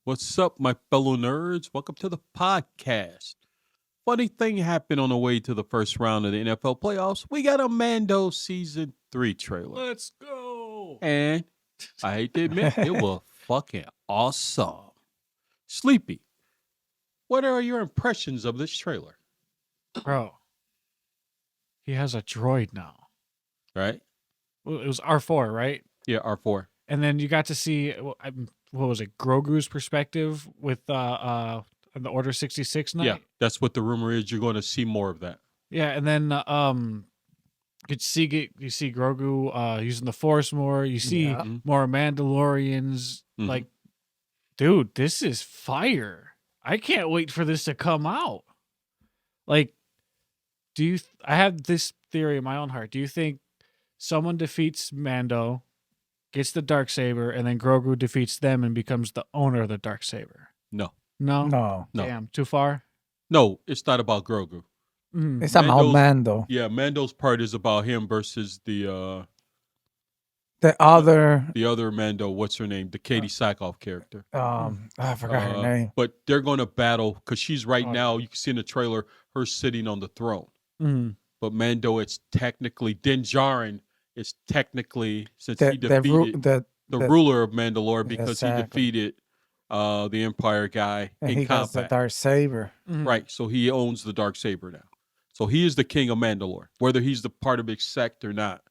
What's up, my fellow nerds? Welcome to the podcast. Funny thing happened on the way to the first round of the NFL playoffs. We got a Mando Season 3 trailer. Let's go. And I hate to admit, it was fucking awesome. Sleepy, what are your impressions of this trailer? Bro, he has a droid now. Right? Well, it was R4, right? Yeah, R4. And then you got to see, what was it, Grogu's perspective with the Order 66 night? Yeah, that's what the rumor is. You're going to see more of that. Yeah, and then you see Grogu using the Force more. You see more Mandalorians. Mhm. Like, dude, this is fire. I can't wait for this to come out. Like, I have this theory in my own heart. Do you think someone defeats Mando, gets the Darksaber, and then Grogu defeats them and becomes the owner of the Darksaber? No. No? No. Damn, too far? No, it's not about Grogu. Mm. It's about Mando. Yeah, Mando's part is about him versus the other Mando. What's her name? The Katie Sackhoff character. I forgot her name. But they're going to battle because she's right now. You can see in the trailer her sitting on the throne. Mm. But Mando, it's technically Din Djarin. Is technically since he defeated the ruler of Mandalore because he defeated the Empire guy and in he combat. got the Darksaber. Mm. Right, so he owns the Darksaber now. So he is the king of Mandalore. Whether he's the part of his sect or not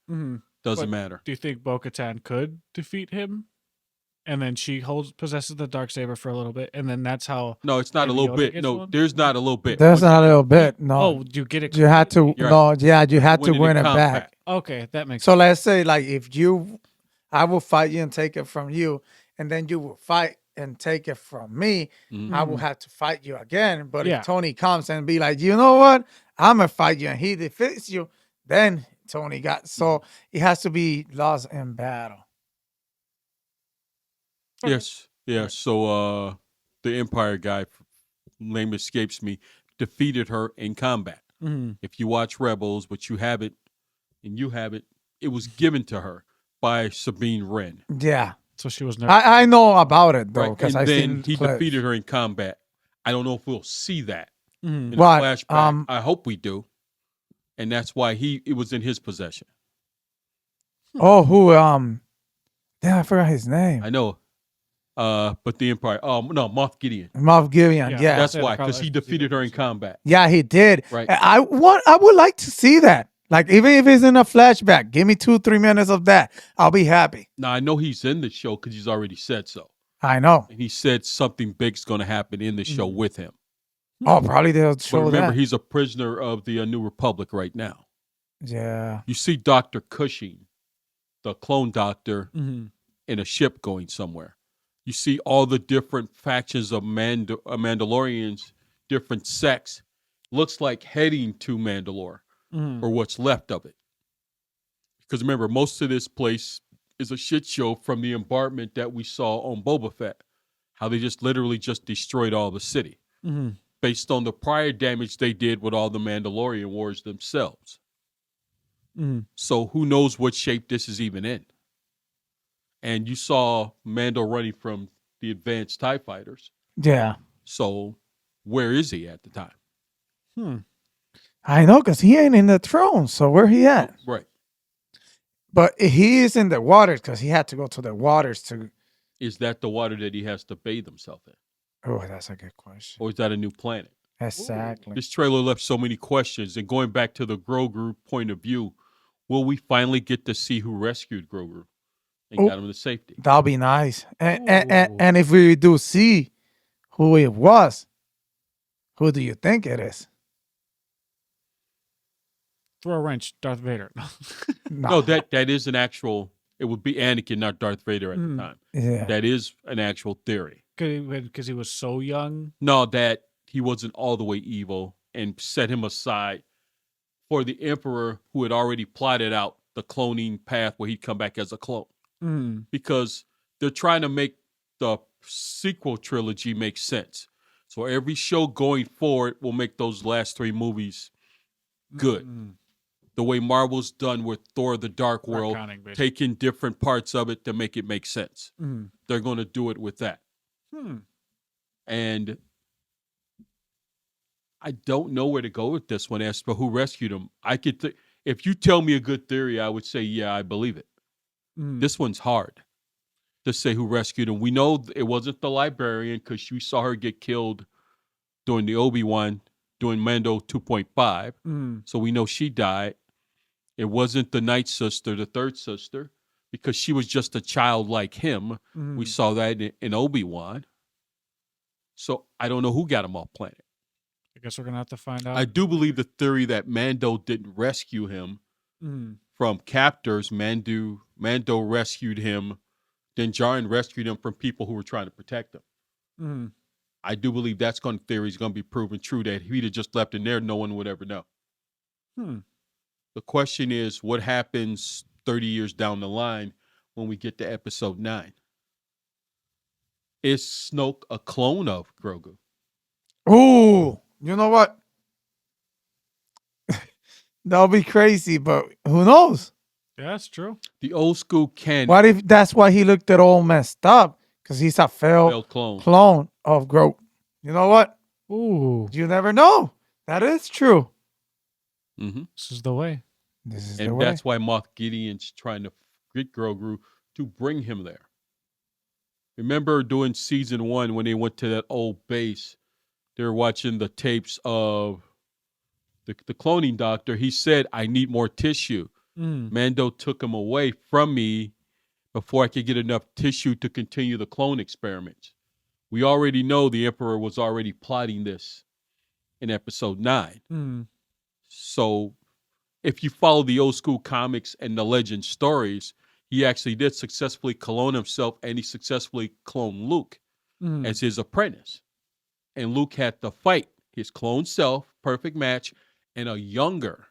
doesn't matter. Do you think Bo-Katan could defeat him? And then she possesses the Darksaber for a little bit, and then that's how. No, it's not a little bit. No, there's not a little bit. There's not a little bit. No. Oh, you get it. You had to. You're No, yeah, you had to win it back. back. Okay, that makes. So let's say, like, I will fight you and take it from you, and then you will fight and take it from me. I will have to fight you again. But if Tony comes and be like, you know what, I'm gonna fight you, and he defeats you, then Tony got. So it has to be lost in battle. Yes. Yeah. So the Empire guy, name escapes me, defeated her in combat. If you watch Rebels, but you have it, it was given to her by Sabine Wren. Yeah. So she was never. I know about it though, because right. I then he defeated her in combat. I don't know if we'll see that in a flashback. I hope we do, and that's why it was in his possession. Oh, who? Damn, I forgot his name. I know. But the Empire. No, Moff Gideon. Moff Gideon. Yeah. That's why, because he defeated her in combat. Yeah, he did. Right. I would like to see that. Like, even if it's in a flashback, give me 2-3 minutes of that. I'll be happy. Now I know he's in the show because he's already said so. I know. And he said something big's going to happen in the show with him. Oh, probably they'll show but remember, that. he's a prisoner of the New Republic right now. Yeah. You see Dr. Cushing, the clone doctor, in a ship going somewhere. You see all the different factions of Mandalorians, different sects, looks like heading to Mandalore, or what's left of it. Because remember, most of this place is a shit show from the bombardment that we saw on Boba Fett. How they just literally just destroyed all the city. Based on the prior damage they did with all the Mandalorian wars themselves. So who knows what shape this is even in. And you saw Mando running from the advanced TIE fighters. Yeah. So where is he at the time? I know, because he ain't in the throne. So where he at? Right. But he is in the waters because he had to go to the waters to. Is that the water that he has to bathe himself in? Oh, that's a good question. Or is that a new planet? Exactly. This trailer left so many questions. And going back to the Grogu point of view, will we finally get to see who rescued Grogu and got him to safety? That'll be nice. And if we do see who it was, who do you think it is? Throw a wrench, Darth Vader. No, that is an actual. It would be Anakin, not Darth Vader at the time. Yeah. That is an actual theory. Because he was so young? No, that he wasn't all the way evil and set him aside for the Emperor who had already plotted out the cloning path where he'd come back as a clone. Because they're trying to make the sequel trilogy make sense. So every show going forward will make those last 3 movies good. The way Marvel's done with Thor: The Dark World, taking different parts of it to make it make sense. They're going to do it with that. And I don't know where to go with this one as for who rescued him. If you tell me a good theory, I would say, yeah, I believe it. This one's hard to say who rescued him. We know it wasn't the librarian because we saw her get killed during the Obi-Wan, doing Mando 2.5. So we know she died. It wasn't the Night Sister, the third sister, because she was just a child like him. We saw that in Obi-Wan. So I don't know who got him off planet. I guess we're going to have to find out. I do believe the theory that Mando didn't rescue him from captors. Mando rescued him. Then Djarin rescued him from people who were trying to protect him. I do believe that theory is going to be proven true, that if he'd have just left in there, no one would ever know. The question is, what happens 30 years down the line when we get to episode 9? Is Snoke a clone of Grogu? Ooh, you know what? That'll be crazy, but who knows? Yeah, that's true. The old school canon. What if that's why he looked at all messed up? Because he's a failed clone of Grogu. You know what? Ooh. You never know. That is true. This is the way. And that's why Moff Gideon's trying to get Grogu to bring him there. Remember doing season 1 when they went to that old base, they were watching the tapes of the cloning doctor. He said, I need more tissue. Mando took him away from me before I could get enough tissue to continue the clone experiments. We already know the Emperor was already plotting this in episode 9. So if you follow the old school comics and the legend stories, he actually did successfully clone himself, and he successfully cloned Luke as his apprentice. And Luke had to fight his clone self, perfect match, and a younger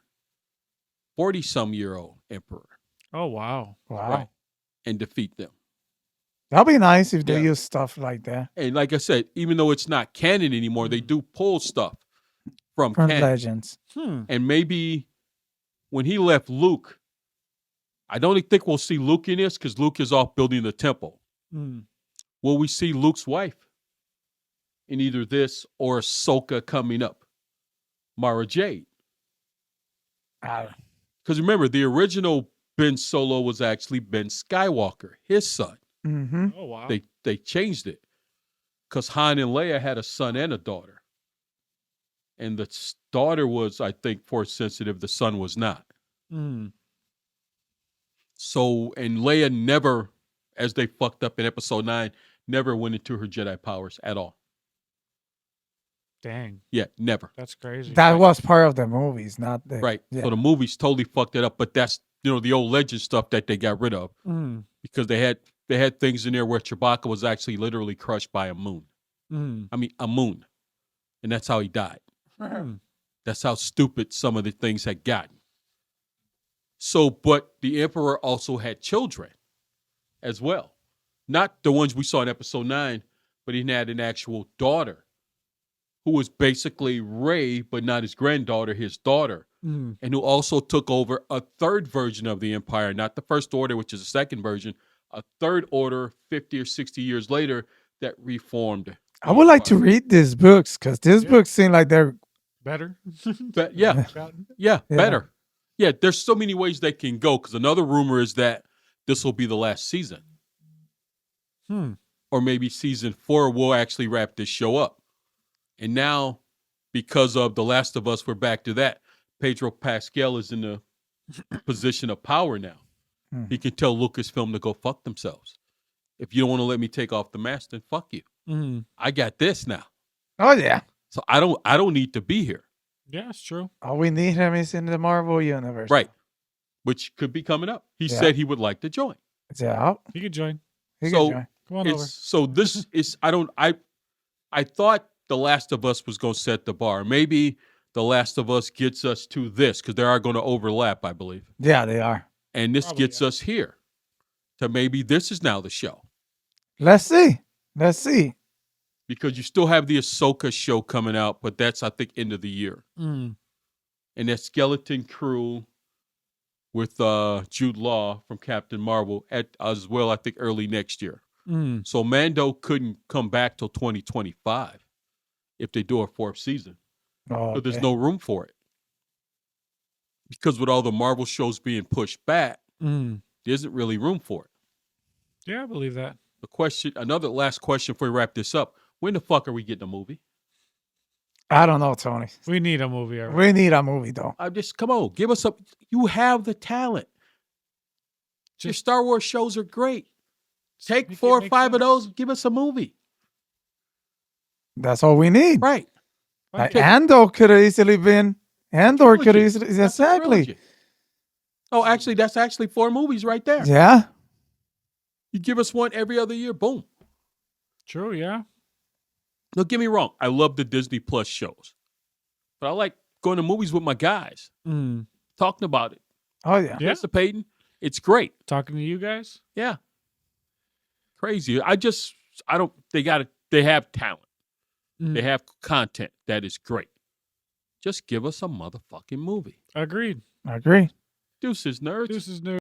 40-some-year-old Emperor. Oh, wow. Right. And defeat them. That'll be nice if they use stuff like that. And like I said, even though it's not canon anymore, they do pull stuff from canon. Legends. And maybe when he left Luke, I don't think we'll see Luke in this because Luke is off building the temple. Will we see Luke's wife in either this or Ahsoka coming up? Mara Jade. Because remember, the original Ben Solo was actually Ben Skywalker, his son. Oh, wow. They changed it because Han and Leia had a son and a daughter. And the daughter was, I think, force sensitive. The son was not. So, and Leia never, as they fucked up in episode 9, never went into her Jedi powers at all. Dang. Yeah, never. That's crazy. That was part of the movies, not the... Right. Yeah. So the movies totally fucked it up, but that's, the old legend stuff that they got rid of. Because they had things in there where Chewbacca was actually literally crushed by a moon. I mean, a moon. And that's how he died. That's how stupid some of the things had gotten. So, but the Emperor also had children as well. Not the ones we saw in episode 9, but he had an actual daughter who was basically Rey, but not his granddaughter, his daughter. And who also took over a third version of the Empire, not the First Order, which is the second version, a third order 50 or 60 years later that reformed. I would like to read these books because these books seem like they're better. Better. Yeah, there's so many ways they can go because another rumor is that this will be the last season. Or maybe season 4 will actually wrap this show up. And now, because of The Last of Us, we're back to that. Pedro Pascal is in the position of power now. He can tell Lucasfilm to go fuck themselves. If you don't want to let me take off the mask, then fuck you. I got this now. Oh yeah. So I don't need to be here. Yeah, it's true. All we need him is in the Marvel universe. Right. Which could be coming up. He said he would like to join. Yeah. He could join. Come on over. So this is I thought The Last of Us was going to set the bar. Maybe The Last of Us gets us to this because they are going to overlap, I believe. Yeah, they are. And this gets us here. So maybe this is now the show. Let's see. Because you still have the Ahsoka show coming out, but that's, I think, end of the year. And that Skeleton Crew with Jude Law from Captain Marvel as well, I think, early next year. So Mando couldn't come back till 2025 if they do a 4th season. Oh, So there's no room for it. Because with all the Marvel shows being pushed back, there isn't really room for it. Yeah, I believe that. Another last question before we wrap this up. When the fuck are we getting a movie? I don't know, Tony. We need a movie. Already. We need a movie, though. Come on, give us a. You have the talent. Your Star Wars shows are great. Take 4 or 5 of those. Give us a movie. That's all we need. Right. Andor could have easily been. Andor could have easily. Exactly. Oh, actually, that's actually 4 movies right there. Yeah. You give us one every other year. Boom. True. Yeah. Don't get me wrong. I love the Disney Plus shows, but I like going to movies with my guys, talking about it. Oh yeah. Participating. It's great. Talking to you guys. Yeah. Crazy. They have talent. They have content that is great. Just give us a motherfucking movie. Agreed. I agree. Deuces, nerds. Deuces, nerds.